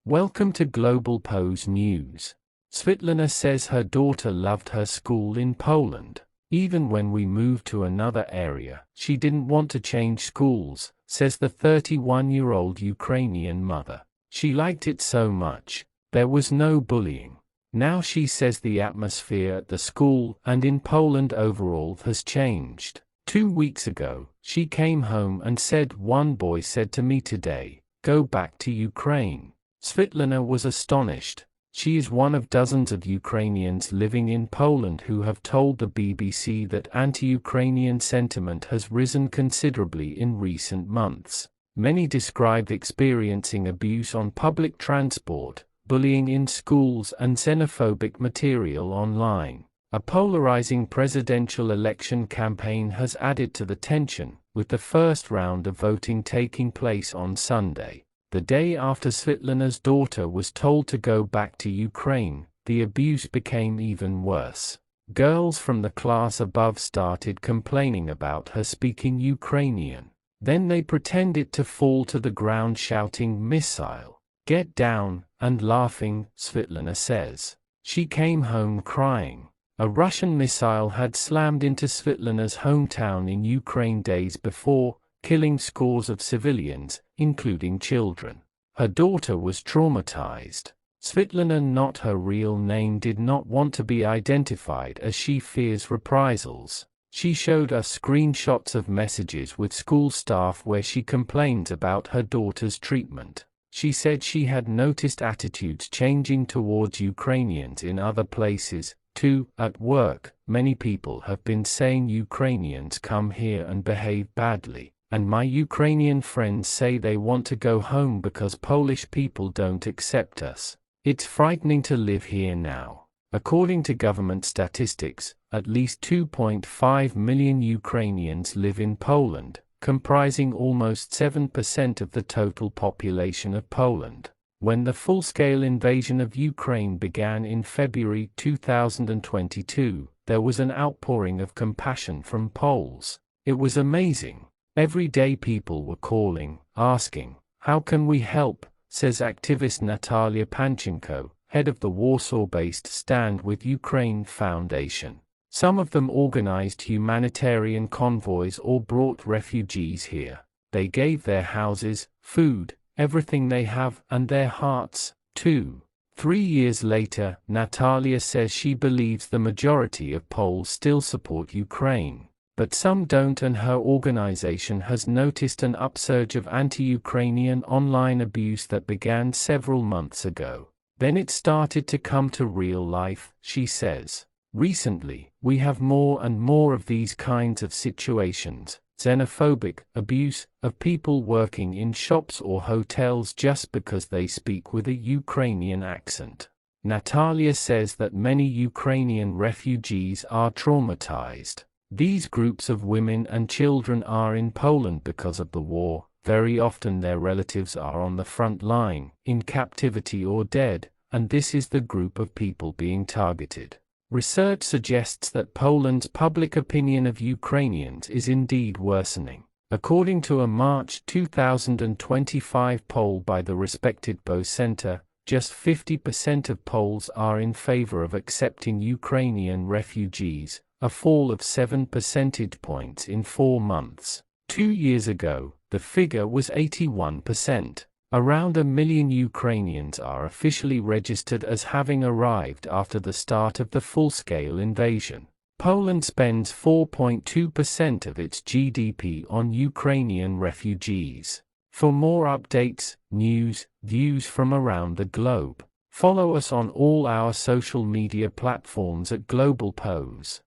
Welcome to Globalpose News. Svitlana says her daughter loved her school in Poland. Even when we moved to another area, she didn't want to change schools, says the 31-year-old Ukrainian mother. She liked it so much. There was no bullying. Now she says the atmosphere at the school and in Poland overall has changed. 2 weeks ago, she came home and said, "One boy said to me today, go back to Ukraine." Svitlana was astonished. She is one of dozens of Ukrainians living in Poland who have told the BBC that anti-Ukrainian sentiment has risen considerably in recent months. Many described experiencing abuse on public transport, bullying in schools and xenophobic material online. A polarizing presidential election campaign has added to the tension, with the first round of voting taking place on Sunday. The day after Svitlana's daughter was told to go back to Ukraine, the abuse became even worse. Girls from the class above started complaining about her speaking Ukrainian. Then they pretended to fall to the ground shouting "missile, get down," and laughing, Svitlana says. She came home crying. A Russian missile had slammed into Svitlana's hometown in Ukraine days before, killing scores of civilians, including children. Her daughter was traumatized. Svitlana, not her real name, did not want to be identified as she fears reprisals. She showed us screenshots of messages with school staff where she complains about her daughter's treatment. She said she had noticed attitudes changing towards Ukrainians in other places, too. At work, many people have been saying Ukrainians come here and behave badly. And my Ukrainian friends say they want to go home because Polish people don't accept us. It's frightening to live here now. According to government statistics, at least 2.5 million Ukrainians live in Poland, comprising almost 7% of the total population of Poland. When the full-scale invasion of Ukraine began in February 2022, there was an outpouring of compassion from Poles. It was amazing. Every day people were calling, asking, "How can we help?" says activist Natalia Panchenko, head of the Warsaw-based Stand with Ukraine Foundation. Some of them organized humanitarian convoys or brought refugees here. They gave their houses, food, everything they have, and their hearts, too. 3 years later, Natalia says she believes the majority of Poles still support Ukraine. But some don't, and her organization has noticed an upsurge of anti-Ukrainian online abuse that began several months ago. Then it started to come to real life, she says. Recently, we have more and more of these kinds of situations, xenophobic abuse of people working in shops or hotels just because they speak with a Ukrainian accent. Natalia says that many Ukrainian refugees are traumatized. These groups of women and children are in Poland because of the war. Very often their relatives are on the front line, in captivity or dead, and this is the group of people being targeted. Research suggests that Poland's public opinion of Ukrainians is indeed worsening. According to a March 2025 poll by the respected Bose Center, just 50% of Poles are in favor of accepting Ukrainian refugees, a fall of 7 percentage points in 4 months. 2 years ago, the figure was 81%. Around 1 million Ukrainians are officially registered as having arrived after the start of the full-scale invasion. Poland spends 4.2% of its GDP on Ukrainian refugees. For more updates, news, views from around the globe, follow us on all our social media platforms at Globalpose.